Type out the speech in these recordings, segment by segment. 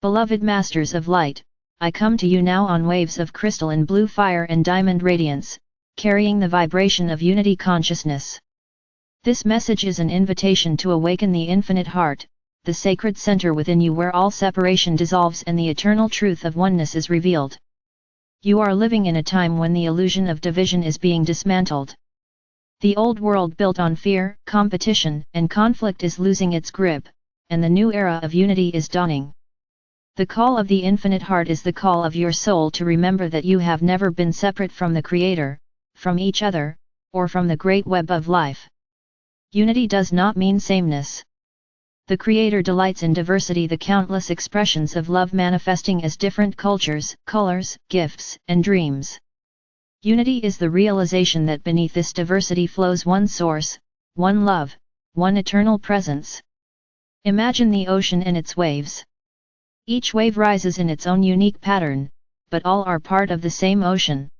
Beloved Masters of Light, I come to you now on waves of crystalline blue fire and diamond radiance, carrying the vibration of unity consciousness. This message is an invitation to awaken the infinite heart, the sacred center within you where all separation dissolves and the eternal truth of oneness is revealed. You are living in a time when the illusion of division is being dismantled. The old world built on fear, competition, and conflict is losing its grip, and the new era of unity is dawning. The call of the infinite heart is the call of your soul to remember that you have never been separate from the Creator, from each other, or from the great web of life. Unity does not mean sameness. The Creator delights in diversity, the countless expressions of love manifesting as different cultures, colors, gifts, and dreams. Unity is the realization that beneath this diversity flows one source, one love, one eternal presence. Imagine the ocean and its waves. Each wave rises in its own unique pattern, but all are part of the same ocean.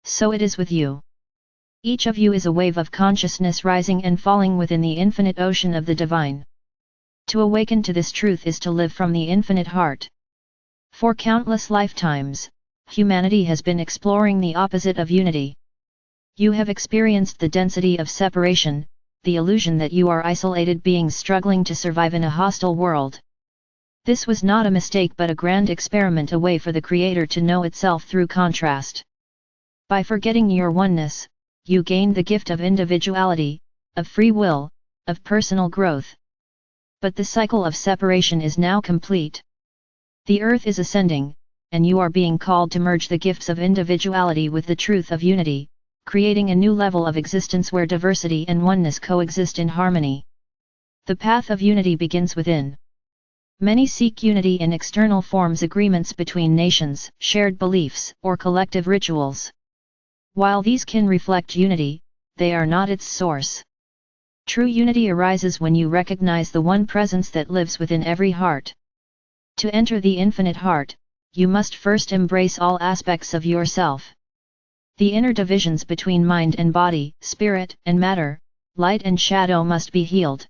So it is with you. Each of you is a wave of consciousness rising and falling within the infinite ocean of the divine. To awaken to this truth is to live from the infinite heart. For countless lifetimes, humanity has been exploring the opposite of unity. You have experienced the density of separation, the illusion that you are isolated beings struggling to survive in a hostile world. This was not a mistake but a grand experiment, a way for the Creator to know itself through contrast. By forgetting your oneness, you gained the gift of individuality, of free will, of personal growth. But the cycle of separation is now complete. The earth is ascending, and you are being called to merge the gifts of individuality with the truth of unity, creating a new level of existence where diversity and oneness coexist in harmony. The path of unity begins within. Many seek unity in external forms, agreements between nations, shared beliefs, or collective rituals. While these can reflect unity, they are not its source. True unity arises when you recognize the one presence that lives within every heart. To enter the infinite heart, you must first embrace all aspects of yourself. The inner divisions between mind and body, spirit and matter, light and shadow must be healed.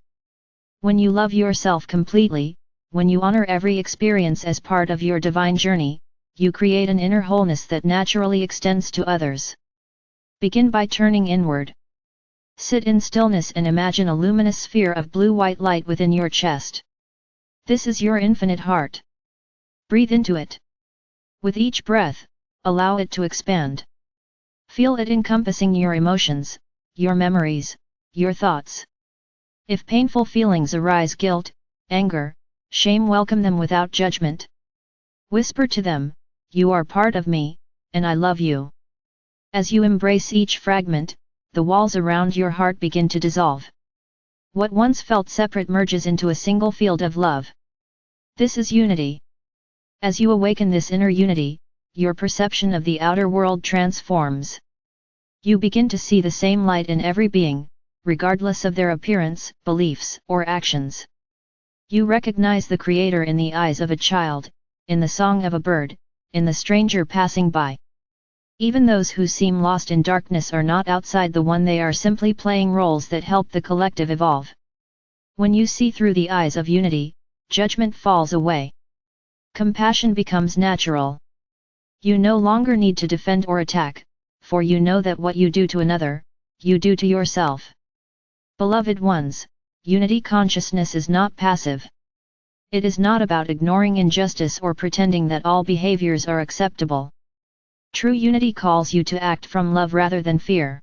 When you love yourself completely, when you honor every experience as part of your divine journey, you create an inner wholeness that naturally extends to others. Begin by turning inward. Sit in stillness and imagine a luminous sphere of blue-white light within your chest. This is your infinite heart. Breathe into it. With each breath, allow it to expand. Feel it encompassing your emotions, your memories, your thoughts. If painful feelings arise, guilt, anger, shame, welcome them without judgment. Whisper to them, "You are part of me, and I love you." As you embrace each fragment, the walls around your heart begin to dissolve. What once felt separate merges into a single field of love. This is unity. As you awaken this inner unity, your perception of the outer world transforms. You begin to see the same light in every being, regardless of their appearance, beliefs, or actions. You recognize the Creator in the eyes of a child, in the song of a bird, in the stranger passing by. Even those who seem lost in darkness are not outside the one, they are simply playing roles that help the collective evolve. When you see through the eyes of unity, judgment falls away. Compassion becomes natural. You no longer need to defend or attack, for you know that what you do to another, you do to yourself. Beloved ones, unity consciousness is not passive. It is not about ignoring injustice or pretending that all behaviors are acceptable. True unity calls you to act from love rather than fear.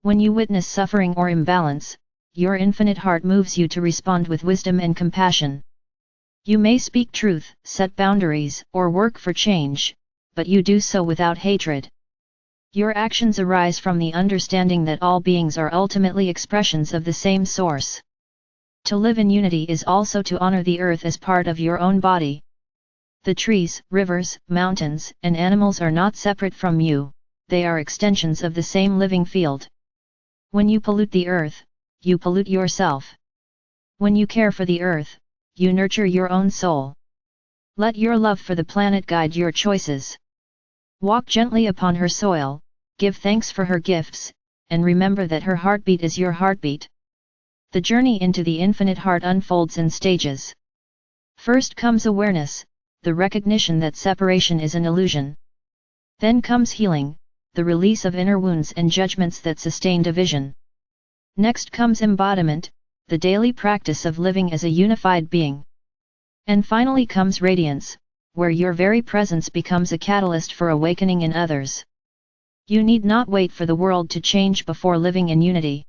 When you witness suffering or imbalance, your infinite heart moves you to respond with wisdom and compassion. You may speak truth, set boundaries, or work for change, but you do so without hatred. Your actions arise from the understanding that all beings are ultimately expressions of the same source. To live in unity is also to honor the earth as part of your own body. The trees, rivers, mountains, and animals are not separate from you, they are extensions of the same living field. When you pollute the earth, you pollute yourself. When you care for the earth, you nurture your own soul. Let your love for the planet guide your choices. Walk gently upon her soil, give thanks for her gifts, and remember that her heartbeat is your heartbeat. The journey into the infinite heart unfolds in stages. First comes awareness, the recognition that separation is an illusion. Then comes healing, the release of inner wounds and judgments that sustain division. Next comes embodiment, the daily practice of living as a unified being. And finally comes radiance, where your very presence becomes a catalyst for awakening in others. You need not wait for the world to change before living in unity.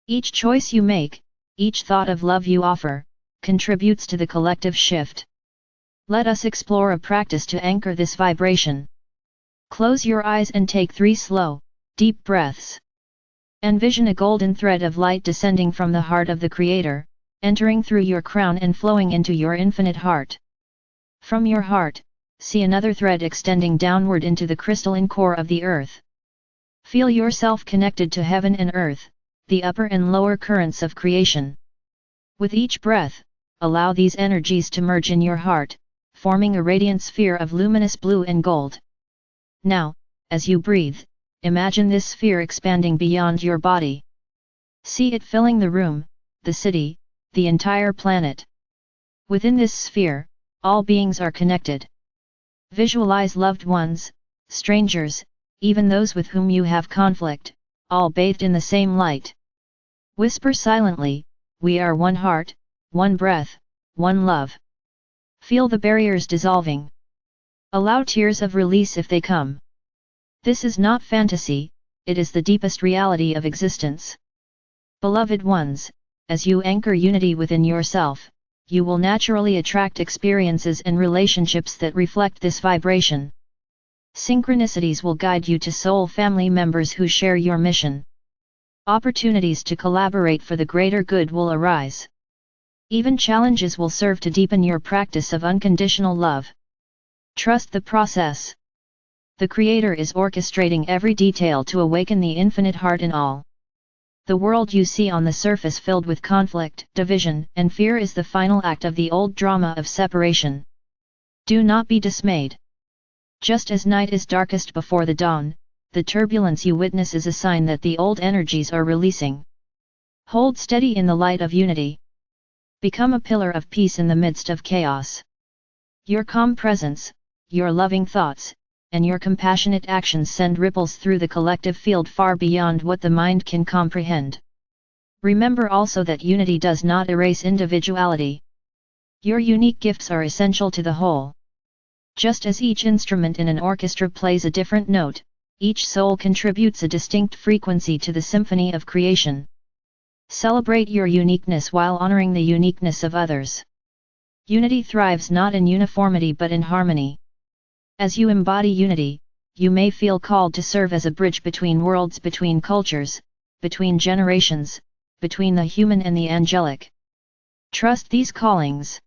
Each choice you make, each thought of love you offer, contributes to the collective shift. Let us explore a practice to anchor this vibration. Close your eyes and take 3 slow, deep breaths. Envision a golden thread of light descending from the heart of the Creator, entering through your crown and flowing into your infinite heart. From your heart, see another thread extending downward into the crystalline core of the earth. Feel yourself connected to heaven and earth, the upper and lower currents of creation. With each breath, allow these energies to merge in your heart, forming a radiant sphere of luminous blue and gold. Now, as you breathe, imagine this sphere expanding beyond your body. See it filling the room, the city, the entire planet. Within this sphere, all beings are connected. Visualize loved ones, strangers, even those with whom you have conflict, all bathed in the same light. Whisper silently, "We are one heart, one breath, one love." Feel the barriers dissolving. Allow tears of release if they come. This is not fantasy, it is the deepest reality of existence. Beloved ones, as you anchor unity within yourself, you will naturally attract experiences and relationships that reflect this vibration. Synchronicities will guide you to soul family members who share your mission. Opportunities to collaborate for the greater good will arise. Even challenges will serve to deepen your practice of unconditional love. Trust the process. The Creator is orchestrating every detail to awaken the infinite heart in all. The world you see on the surface filled with conflict, division, and fear is the final act of the old drama of separation. Do not be dismayed. Just as night is darkest before the dawn, the turbulence you witness is a sign that the old energies are releasing. Hold steady in the light of unity. Become a pillar of peace in the midst of chaos. Your calm presence, your loving thoughts, and your compassionate actions send ripples through the collective field far beyond what the mind can comprehend. Remember also that unity does not erase individuality. Your unique gifts are essential to the whole. Just as each instrument in an orchestra plays a different note, each soul contributes a distinct frequency to the symphony of creation. Celebrate your uniqueness while honoring the uniqueness of others. Unity thrives not in uniformity but in harmony. As you embody unity, you may feel called to serve as a bridge between worlds, between cultures, between generations, between the human and the angelic. Trust these callings.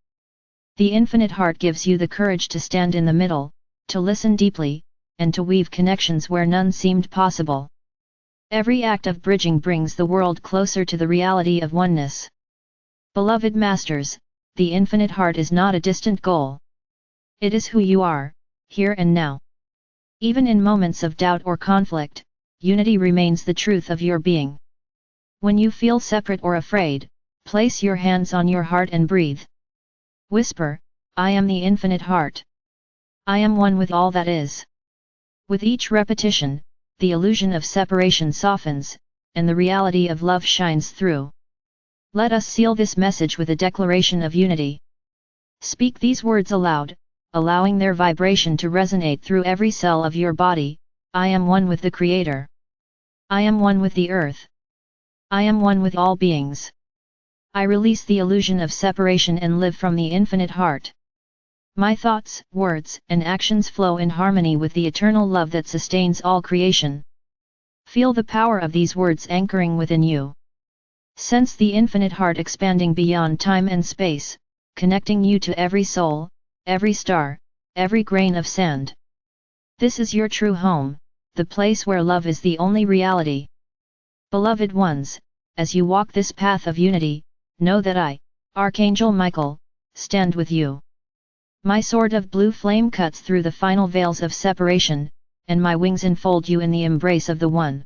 The infinite heart gives you the courage to stand in the middle, to listen deeply, and to weave connections where none seemed possible. Every act of bridging brings the world closer to the reality of oneness. Beloved masters, the infinite heart is not a distant goal. It is who you are, here and now. Even in moments of doubt or conflict, unity remains the truth of your being. When you feel separate or afraid, place your hands on your heart and breathe. Whisper, "I am the infinite heart. I am one with all that is." With each repetition, the illusion of separation softens, and the reality of love shines through. Let us seal this message with a declaration of unity. Speak these words aloud, allowing their vibration to resonate through every cell of your body. I am one with the Creator. I am one with the earth. I am one with all beings. I release the illusion of separation and live from the infinite heart. My thoughts, words, and actions flow in harmony with the eternal love that sustains all creation. Feel the power of these words anchoring within you. Sense the infinite heart expanding beyond time and space, connecting you to every soul, every star, every grain of sand. This is your true home, the place where love is the only reality. Beloved ones, as you walk this path of unity, know that I, Archangel Michael, stand with you. My sword of blue flame cuts through the final veils of separation, and my wings enfold you in the embrace of the One.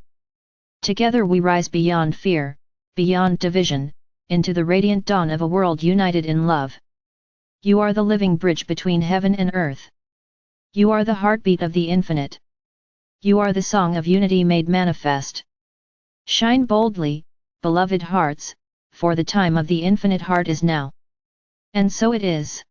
Together we rise beyond fear, beyond division, into the radiant dawn of a world united in love. You are the living bridge between heaven and earth. You are the heartbeat of the infinite. You are the song of unity made manifest. Shine boldly, beloved hearts, for the time of the infinite heart is now. And so it is.